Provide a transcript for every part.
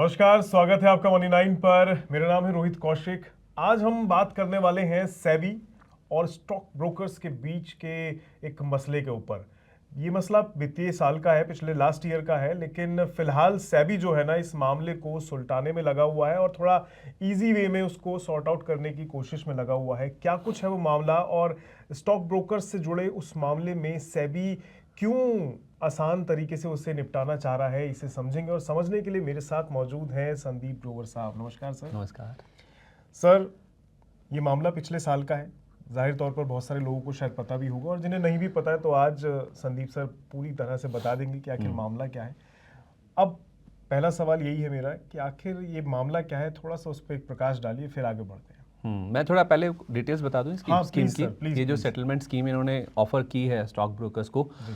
नमस्कार, स्वागत है आपका मनी 9 पर। मेरा नाम है रोहित कौशिक। आज हम बात करने वाले हैं सेबी और स्टॉक ब्रोकर्स के बीच के एक मसले के ऊपर। ये मसला वित्तीय साल का है, पिछले लास्ट ईयर का है, लेकिन फिलहाल सेबी जो है ना इस मामले को सुलटाने में लगा हुआ है और थोड़ा इजी वे में उसको सॉर्ट आउट करने की कोशिश में लगा हुआ है। क्या कुछ है वो मामला और स्टॉक ब्रोकर्स से जुड़े उस मामले में सेबी क्यों आसान तरीके से उससे निपटाना चाह रहा है, इसे समझेंगे। और समझने के लिए मेरे साथ मौजूद हैं संदीप ग्रोवर साहब। नमस्कार सर। नमस्कार सर, ये मामला पिछले साल का है। जाहिर तौर पर बहुत सारे लोगों को शायद पता भी होगा और जिन्हें नहीं भी पता है तो आज संदीप सर पूरी तरह से बता देंगे कि आखिर मामला क्या है। अब पहला सवाल यही है मेरा कि आखिर ये मामला क्या है, थोड़ा सा उस पर एक प्रकाश डालिए, फिर आगे बढ़ते हैं। मैं थोड़ा पहले डिटेल्स बता दूं इसकी। हाँ, स्कीम प्लीज की सर, प्लीज, ये जो प्लीज। सेटलमेंट स्कीम इन्होंने ऑफर की है स्टॉक ब्रोकर्स को, जी।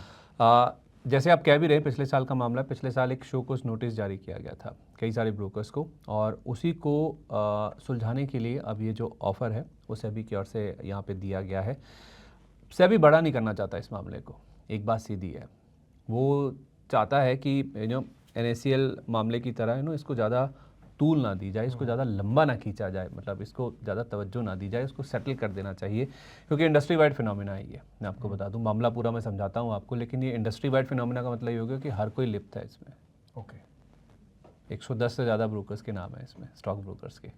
जैसे आप कह भी रहे, पिछले साल का मामला है। पिछले साल एक शो कोस नोटिस जारी किया गया था कई सारे ब्रोकर्स को, और उसी को सुलझाने के लिए अब ये जो ऑफर है वो सेबी की ओर से यहाँ पे दिया गया है। सेबी बड़ा नहीं करना चाहता इस मामले को, एक बात सीधी है। वो चाहता है कि NACL मामले की तरह इसको ज़्यादा तूल ना दी जाए, इसको ज़्यादा लंबा ना खींचा जाए, मतलब इसको ज़्यादा तवज्जो ना दी जाए, इसको सेटल कर देना चाहिए, क्योंकि इंडस्ट्री वाइड फिनोमिना है ये। मैं आपको बता दूं, मामला पूरा मैं समझाता हूँ आपको, लेकिन ये इंडस्ट्री वाइड फिनोमिना का मतलब ये हो गया कि हर कोई लिप्त है इसमें। ओके। 110 से ज़्यादा ब्रोकर्स के नाम है इसमें, स्टॉक ब्रोकर्स के।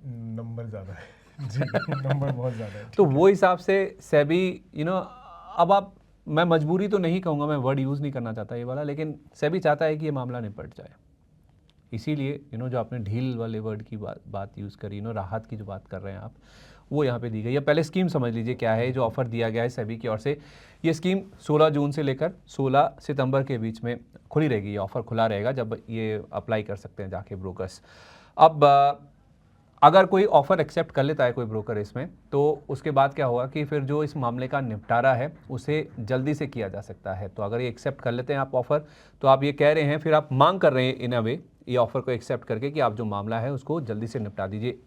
नंबर ज़्यादा है जी। नंबर बहुत ज़्यादा है। तो वो हिसाब से सेबी अब आप, मैं मजबूरी तो नहीं कहूँगा, मैं वर्ड यूज़ नहीं करना चाहता ये वाला, लेकिन सेबी चाहता है कि ये मामला निपट जाए। इसीलिए जो आपने ढील वाले वर्ड की बात यूज़ करी, राहत की जो बात कर रहे हैं आप, वो यहाँ पे दी गई है। पहले स्कीम समझ लीजिए क्या है। जो ऑफ़र दिया गया है सेबी की ओर से, ये स्कीम 16 जून से लेकर 16 सितंबर के बीच में खुली रहेगी। ये ऑफ़र खुला रहेगा जब ये अप्लाई कर सकते हैं जाके ब्रोकर्स। अब अगर कोई ऑफ़र एक्सेप्ट कर लेता है कोई ब्रोकर इसमें, तो उसके बाद क्या होगा कि फिर जो इस मामले का निपटारा है उसे जल्दी से किया जा सकता है। तो अगर ये एक्सेप्ट कर लेते हैं आप ऑफ़र, तो आप ये कह रहे हैं, फिर आप मांग कर रहे हैं इन अ वे ये ऑफ़र को एक्सेप्ट करके कि आप जो मामला है उसको जल्दी से निपटा दीजिए।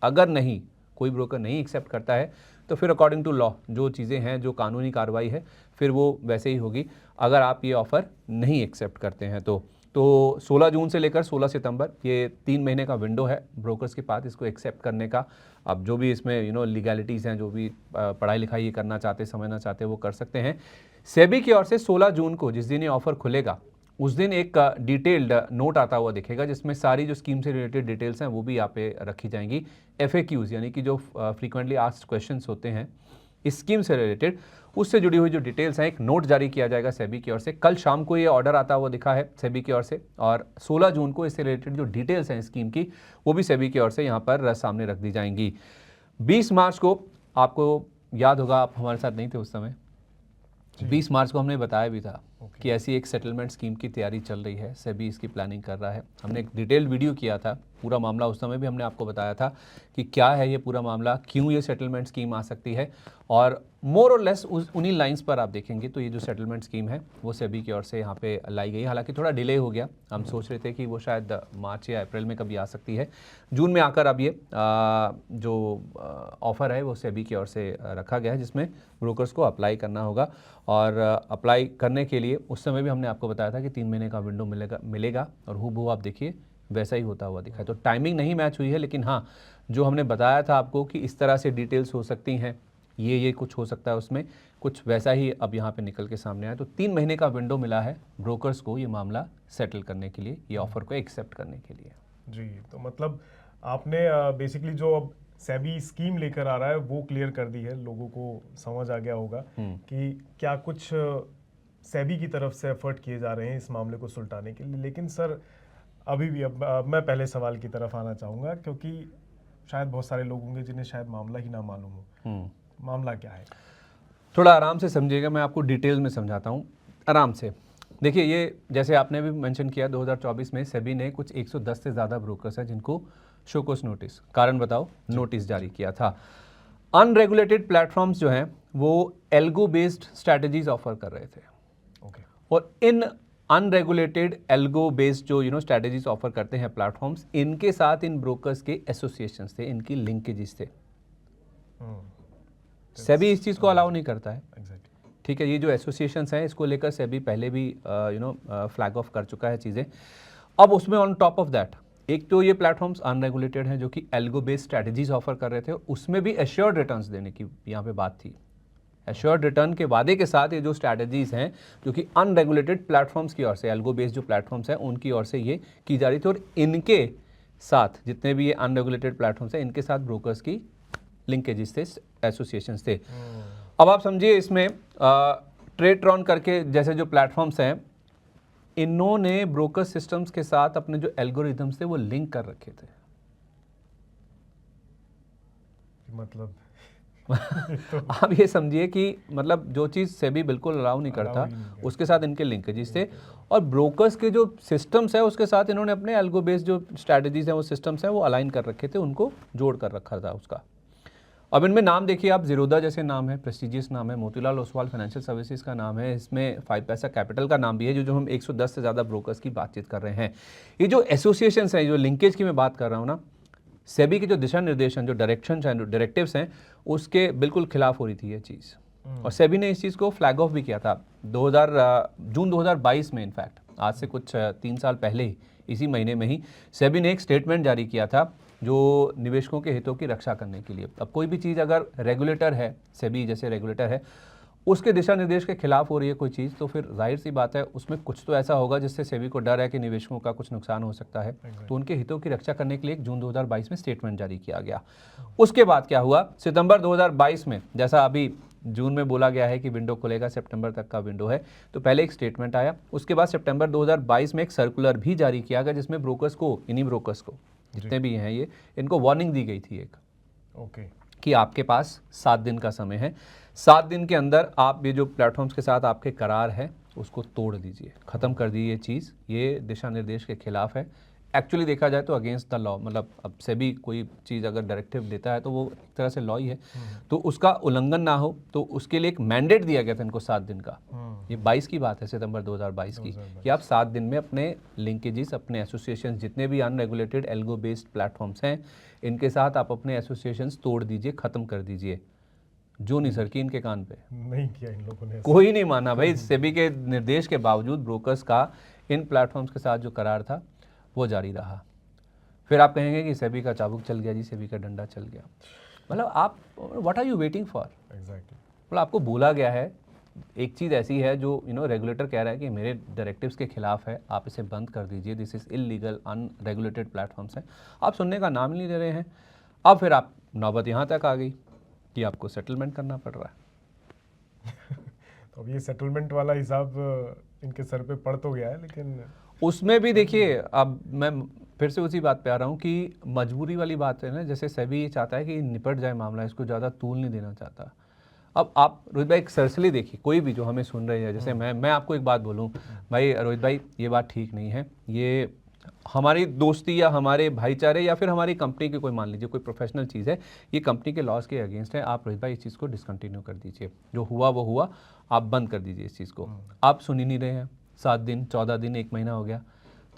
अगर नहीं, कोई ब्रोकर नहीं एक्सेप्ट करता है, तो फिर अकॉर्डिंग टू लॉ जो चीज़ें हैं, जो कानूनी कार्रवाई है, फिर वो वैसे ही होगी अगर आप ये ऑफ़र नहीं एक्सेप्ट करते हैं तो 16 जून से लेकर 16 सितंबर, ये 3 महीने का विंडो है ब्रोकर्स के पास इसको एक्सेप्ट करने का। अब जो भी इसमें लीगैलिटीज़ हैं, जो भी पढ़ाई लिखाई ये करना चाहते, समझना चाहते, वो कर सकते हैं। सेबी की ओर से 16 जून को, जिस दिन ये ऑफ़र खुलेगा, उस दिन एक डिटेल्ड नोट आता हुआ दिखेगा, जिसमें सारी जो स्कीम से रिलेटेड डिटेल्स हैं वो भी यहाँ पे रखी जाएंगी। FAQs यानी कि जो फ्रीक्वेंटली आस्क्ड क्वेश्चंस होते हैं इस स्कीम से रिलेटेड, उससे जुड़ी हुई जो डिटेल्स हैं, एक नोट जारी किया जाएगा सेबी की ओर से। कल शाम को ये ऑर्डर आता हुआ दिखा है सेबी की ओर से, और 16 जून को इससे रिलेटेड जो डिटेल्स हैं स्कीम की, वो भी सेबी की ओर से यहाँ पर सामने रख दी जाएंगी। 20 मार्च को, आपको याद होगा, आप हमारे साथ नहीं थे उस समय, 20 मार्च को हमने बताया भी था कि ऐसी एक सेटलमेंट स्कीम की तैयारी चल रही है, सेबी इसकी प्लानिंग कर रहा है। हमने एक डिटेल्ड वीडियो किया था, पूरा मामला उस समय भी हमने आपको बताया था कि क्या है ये पूरा मामला, क्यों ये सेटलमेंट स्कीम आ सकती है, और मोर और लेस उन्हीं लाइंस पर आप देखेंगे तो ये जो सेटलमेंट स्कीम है वो सेबी की ओर से यहाँ पे लाई गई। हालांकि थोड़ा डिले हो गया, हम सोच रहे थे कि वो शायद मार्च या अप्रैल में कभी आ सकती है। जून में आकर अब ये जो ऑफ़र है वो सेबी की ओर से रखा गया है, जिसमें ब्रोकर्स को अप्लाई करना होगा। और अप्लाई करने के लिए उस समय भी हमने आपको बताया था कि 3 महीने का विंडो मिलेगा और हूबहू आप देखिए वैसा ही होता हुआ दिखा है। तो टाइमिंग नहीं मैच हुई है, लेकिन हाँ, जो हमने बताया था आपको कि इस तरह से डिटेल्स हो सकती हैं, ये कुछ हो सकता है उसमें, कुछ वैसा ही अब यहाँ पे निकल के सामने आया। तो 3 महीने का विंडो मिला है ब्रोकर्स को ये मामला सेटल करने के लिए, ये ऑफ़र को एक्सेप्ट करने के लिए। जी, तो मतलब आपने बेसिकली जो अब सेबी स्कीम लेकर आ रहा है वो क्लियर कर दी है, लोगों को समझ आ गया होगा कि क्या कुछ सेबी की तरफ से एफर्ट किए जा रहे हैं इस मामले को सुलटाने के लिए। लेकिन सर, अभी भी अब मैं पहले सवाल की तरफ आना चाहूँगा, क्योंकि शायद बहुत सारे लोग होंगे जिन्हें शायद मामला ही ना मालूम हो। मामला क्या है? थोड़ा आराम से समझिएगा, मैं आपको डिटेल में समझाता हूँ आराम से। देखिए, ये जैसे आपने भी मेंशन किया, 2024 में सेबी ने कुछ 110 से ज़्यादा ब्रोकर्स हैं जिनको शो कोस नोटिस, कारण बताओ, नोटिस जारी किया था। अनरेगुलेटेड प्लेटफॉर्म्स जो हैं वो एल्गो बेस्ड स्ट्रैटेजीज ऑफर कर रहे थे। ओके। और इन अनरेगुलेटेड एल्गो बेस्ड जो स्ट्रैटेजीज ऑफर करते हैं प्लेटफॉर्म्स, इनके साथ इन ब्रोकर्स के एसोसिएशंस थे, इनकी लिंकेजेस थे। सेबी इस चीज़ को अलाउ नहीं करता है। ठीक है, ये जो एसोसिएशंस हैं इसको लेकर सेबी पहले भी फ्लैग ऑफ कर चुका है चीज़ें। अब उसमें ऑन टॉप ऑफ दैट एक तो ये प्लेटफॉर्म्स अनरेगुलेटेड हैं जो कि एल्गो बेस्ड स्ट्रैटेजीज ऑफर कर रहे थे, उसमें भी एश्योर्ड रिटर्न्स देने की यहाँ पे बात थी। एश्योर्ड रिटर्न के वादे के साथ ये जो स्ट्रैटेजीज हैं जो कि अनरेगुलेटेड प्लेटफॉर्म्स की ओर से, एल्गो बेस्ड जो प्लेटफॉर्म्स हैं उनकी ओर से ये की जा रही थी, और इनके साथ जितने भी ये अनरेगुलेटेड प्लेटफॉर्म्स हैं इनके साथ ब्रोकर्स की लिंकेजेस थे, एसोसिएशंस थे। अब आप समझिए इसमें ट्रेडट्रॉन करके जैसे जो प्लेटफॉर्म्स हैं, इन्होंने ब्रोकर सिस्टम्स के साथ अपने जो एल्गोरिथम्स थे वो लिंक कर रखे थे। मतलब आप ये समझिए कि मतलब जो चीज़ सेबी बिल्कुल अलाउ नहीं करता उसके साथ इनके लिंकेजेस थे, और ब्रोकर्स के जो सिस्टम्स है उसके साथ इन्होंने अपने एल्गो बेस्ड जो स्ट्रैटेजीज हैं वो सिस्टम्स हैं वो अलाइन कर रखे थे, उनको जोड़ कर रखा था उसका। अब इनमें नाम देखिए आप, ज़ीरोधा जैसे नाम है, प्रेस्टीजियस नाम है, मोतीलाल ओसवाल फाइनेंशियल सर्विसेज का नाम है, इसमें 5 पैसा कैपिटल का नाम भी है, जो हम 110 से ज़्यादा ब्रोकर्स की बातचीत कर रहे हैं। ये जो एसोसिएशंस हैं, जो लिंकेज की मैं बात कर रहा हूँ ना, सेबी के जो दिशा निर्देशन, जो डायरेक्शंस हैं, जो डायरेक्टिव्स हैं, उसके बिल्कुल खिलाफ हो रही थी ये चीज़। और सेबी ने इस चीज़ को फ्लैग ऑफ भी किया था जून 2022 में। इनफैक्ट आज से कुछ 3 साल पहले ही, इसी महीने में ही सेबी ने एक स्टेटमेंट जारी किया था जो निवेशकों के हितों की रक्षा करने के लिए। अब कोई भी चीज़ अगर रेगुलेटर है, सेबी जैसे रेगुलेटर है, उसके दिशा निर्देश के खिलाफ हो रही है कोई चीज़, तो फिर जाहिर सी बात है उसमें कुछ तो ऐसा होगा जिससे सेबी को डर है कि निवेशकों का कुछ नुकसान हो सकता है। तो उनके हितों की रक्षा करने के लिए जून 2022 में स्टेटमेंट जारी किया गया। उसके बाद क्या हुआ, सितंबर 2022 में, जैसा अभी जून में बोला गया है कि विंडो खुलेगा, सितंबर तक का विंडो है, तो पहले एक स्टेटमेंट आया। उसके बाद सितंबर 2022 में एक सर्कुलर भी जारी किया गया जिसमें ब्रोकर्स को, इन्हीं ब्रोकर्स को, जितने भी हैं ये, इनको वार्निंग दी गई थी एक, कि आपके पास 7 दिन का समय है, 7 दिन के अंदर आप ये जो प्लेटफॉर्म्स के साथ आपके करार है उसको तोड़ दीजिए, ख़त्म कर दीजिए ये चीज़, ये दिशा निर्देश के खिलाफ है। एक्चुअली देखा जाए तो अगेंस्ट द लॉ, मतलब अब से भी कोई चीज़ अगर डायरेक्टिव देता है तो वो एक तरह से लॉ ही है, तो उसका उल्लंघन ना हो, तो उसके लिए एक मैंडेट दिया गया था इनको 7 दिन का। ये 22 की बात है, सितंबर 2022 की, कि आप 7 दिन में अपने लिंकेजेस, अपने एसोसिएशन, जितने भी अनरेगुलेटेड एल्गो बेस्ड प्लेटफॉर्म्स हैं, इनके साथ आप अपने एसोसिएशंस तोड़ दीजिए, ख़त्म कर दीजिए। जो नहीं सर की इनके कान पे नहीं किया इन लोगों ने, कोई नहीं माना भाई। सेबी के निर्देश के बावजूद ब्रोकर्स का इन प्लेटफॉर्म्स के साथ जो करार था वो जारी रहा। फिर आप कहेंगे कि सेबी का चाबुक चल गया जी, सेबी का डंडा चल गया। मतलब आप what are you waiting for? Exactly. मतलब आपको बोला गया है, एक चीज़ ऐसी है जो रेगुलेटर कह रहा है कि मेरे डायरेक्टिव्स के खिलाफ है, आप इसे बंद कर दीजिए, this is illegal, unregulated platforms हैं, आप सुनने का नाम ही नहीं ले रहे हैं। अब फिर आप नौबत यहाँ तक आ गई कि आपको सेटलमेंट करना पड़ रहा है। तो अब ये सेटलमेंट वाला हिसाब इनके सर पे पड़ तो गया है, लेकिन उसमें भी देखिए, अब मैं फिर से उसी बात पे आ रहा हूँ कि मजबूरी वाली बात है ना। जैसे सेबी ये चाहता है कि निपट जाए मामला, इसको ज़्यादा तूल नहीं देना चाहता। अब आप रोहित भाई एक सरसली देखिए, कोई भी जो हमें सुन रहे हैं, जैसे मैं आपको एक बात बोलूँ भाई, रोहित भाई ये बात ठीक नहीं है, ये हमारी दोस्ती या हमारे भाईचारे या फिर हमारी कंपनी की कोई, मान लीजिए कोई प्रोफेशनल चीज़ है, ये कंपनी के लॉज के अगेंस्ट है, आप रोहित भाई इस चीज़ को डिसकंटिन्यू कर दीजिए, जो हुआ वो हुआ, आप बंद कर दीजिए इस चीज़ को। आप सुन ही नहीं रहे हैं, 7 दिन, 14 दिन, 1 महीना हो गया,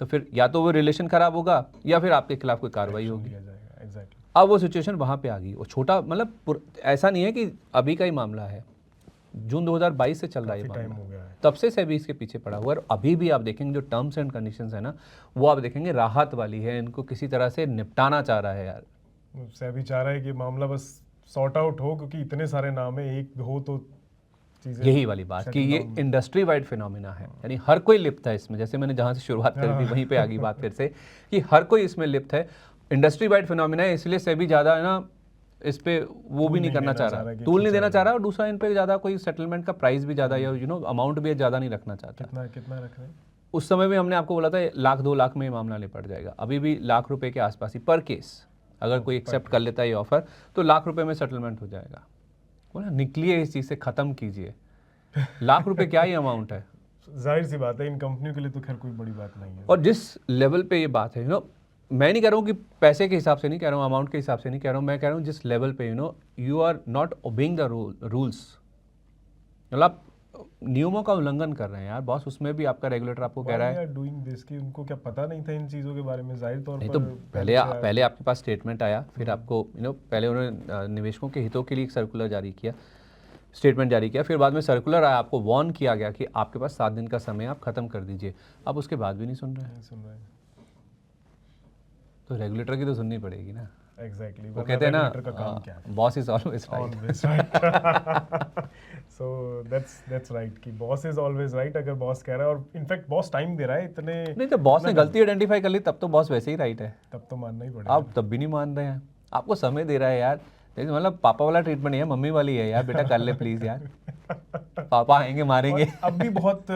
तो फिर या तो वो रिलेशन खराब होगा या फिर आपके खिलाफ कोई कार्रवाई होगी। एग्जैक्टली। अब वो सिचुएशन वहाँ पे आ गई। वो छोटा, मतलब ऐसा नहीं है कि अभी का ही मामला है, जून 2022 से चल रहा है ये टाइम मामला, हो गया है। तब से सेबी इसके पीछे पड़ा हुआ है। और अभी भी आप देखेंगे जो टर्म्स एंड कंडीशंस है ना, वो आप देखेंगे राहत वाली है, इनको किसी तरह से निपटाना चाह रहा है यार। सेबी चाह रहा है कि मामला बस सॉर्ट आउट हो, क्योंकि इतने सारे नाम है, एक हो तो चीजें, यही वाली बात कि ये इंडस्ट्री वाइड फिनोमिना है, यानी हर कोई लिप्त है इसमें। जैसे मैंने जहाँ से शुरुआत करी थी वहीं पे आ गई बात फिर से, कि हर कोई इसमें लिप्त है, इंडस्ट्री वाइड फिनोमिना है, इसलिए सेबी ज़्यादा है ना इस पे वो भी नहीं करना चाह रहा, टूल नहीं देना चाह रहा, और दूसरा इन पे ज़्यादा कोई सेटलमेंट का प्राइस भी ज़्यादा या अमाउंट भी ज़्यादा नहीं रखना चाहता। कितना रख रहे हैं? उस समय भी हमने आपको बोला था 1-2 लाख में ये मामला निपट जाएगा, अभी भी लाख रुपए के आसपास ही पर केस, अगर कोई एक्सेप्ट कर लेता है ये ऑफर तो लाख रुपए में सेटलमेंट हो जाएगा। बोला निकलिए इस चीज़ से, ख़त्म कीजिए। लाख रुपए क्या ही अमाउंट है, जाहिर सी बात है इन कंपनियों के लिए तो खैर कोई बड़ी बात नहीं है। और जिस लेवल पे ये बात है, मैं नहीं कह रहा हूँ कि पैसे के हिसाब से नहीं कह रहा हूँ, अमाउंट के हिसाब से नहीं कह रहा हूँ, मैं कह रहा हूँ जिस लेवल पे you are not obeying the rules, मतलब नियमों का उल्लंघन कर रहे हैं यार बॉस। उसमें भी आपका रेगुलेटर आपको कह रहा है डूइंग दिस, कि उनको क्या पता नहीं था इन चीज़ों के बारे में? जाहिर तौर नहीं पर तो पहले आपके पास स्टेटमेंट आया, फिर आपको पहले उन्होंने निवेशकों के हितों के लिए एक सर्कुलर जारी किया, स्टेटमेंट जारी किया, फिर बाद में सर्कुलर आया, आपको वार्न किया गया कि आपके पास 7 दिन का समय, आप खत्म कर दीजिए। आप उसके बाद भी नहीं सुन रहे हैं। तो रेगुलेटर की तो सुननी पड़ेगी ना। एग्जैक्टली, वो कहते हैं ना, का काम क्या है? Boss is always right. Always right. So that's right कि बॉस इज ऑलवेज राइट। अगर बॉस कह रहा है, और इनफैक्ट बॉस टाइम दे रहा है इतने, नहीं, जब बॉस ने गलती आइडेंटिफाई कर ली तब तो बॉस वैसे ही राइट है। तब तो मानना ही पड़ेगा। आप तब भी नहीं मान रहे हैं, आपको समय दे रहा है यार। लेकिन मतलब पापा वाला ट्रीटमेंट नहीं है, मम्मी वाली है यार, बेटा कर ले प्लीज यार। पापा आएंगे मारेंगे। और अब भी बहुत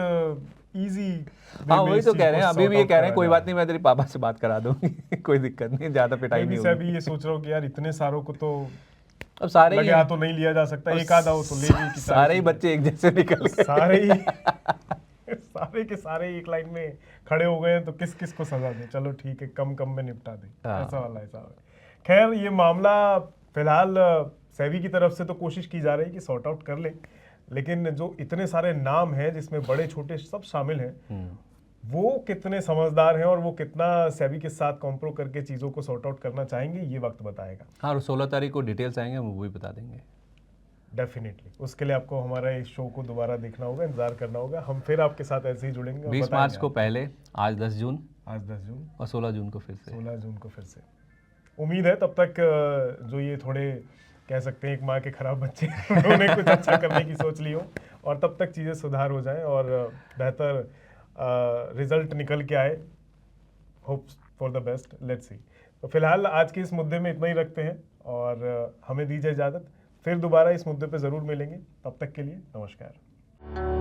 इजी। हाँ वही तो कह रहे हैं, अभी भी ये कह रहे हैं कोई बात नहीं, मैं तेरे पापा से बात करा दूंगी। कोई दिक्कत नहीं, ज्यादा पिटाई नहीं से होगी। अभी ये सोच रहा हूँ कि यार इतने सारों को तो अब सारे ही लगे हाथों नहीं लिया जा सकता, एक आधा हो तो ले भी, कि सारे ही बच्चे एक जैसे निकल गए। सारे ही सारे के सारे एक लाइन में खड़े हो गए हैं, तो किस किस को सजा दे? चलो ठीक है, कम कम में निपटा दे। हाँ। ऐसा वाला। खैर, ये मामला फिलहाल सेबी की तरफ से तो कोशिश की जा रही है कि सॉर्ट आउट कर ले, लेकिन जो इतने सारे नाम हैं जिसमें बड़े छोटे सब शामिल हैं, वो कितने समझदार हैं और वो कितना सेबी के साथ कॉम्प्रो करके चीज़ों को सॉर्ट आउट करना चाहेंगे, ये वक्त बताएगा। हाँ, और 16 तारीख को डिटेल्स आएंगे, हम वो भी बता देंगे। डेफिनेटली, उसके लिए आपको हमारा इस शो को दोबारा देखना होगा, इंतजार करना होगा। हम फिर आपके साथ ऐसे ही जुड़ेंगे। 20 मार्च को पहले, आज 10 जून, आज 10 जून और 16 जून को फिर से। 16 जून को फिर से। उम्मीद है तब तक जो ये थोड़े कह सकते हैं एक माँ के खराब बच्चे उन्होंने कुछ अच्छा करने की सोच ली हो, और तब तक चीज़ें सुधार हो जाएं और बेहतर रिजल्ट निकल के आए। Hopes for the best, let's see. तो फिलहाल आज के इस मुद्दे में इतना ही रखते हैं, और हमें दीजिए इजाज़त। फिर दोबारा इस मुद्दे पे ज़रूर मिलेंगे, तब तक के लिए नमस्कार।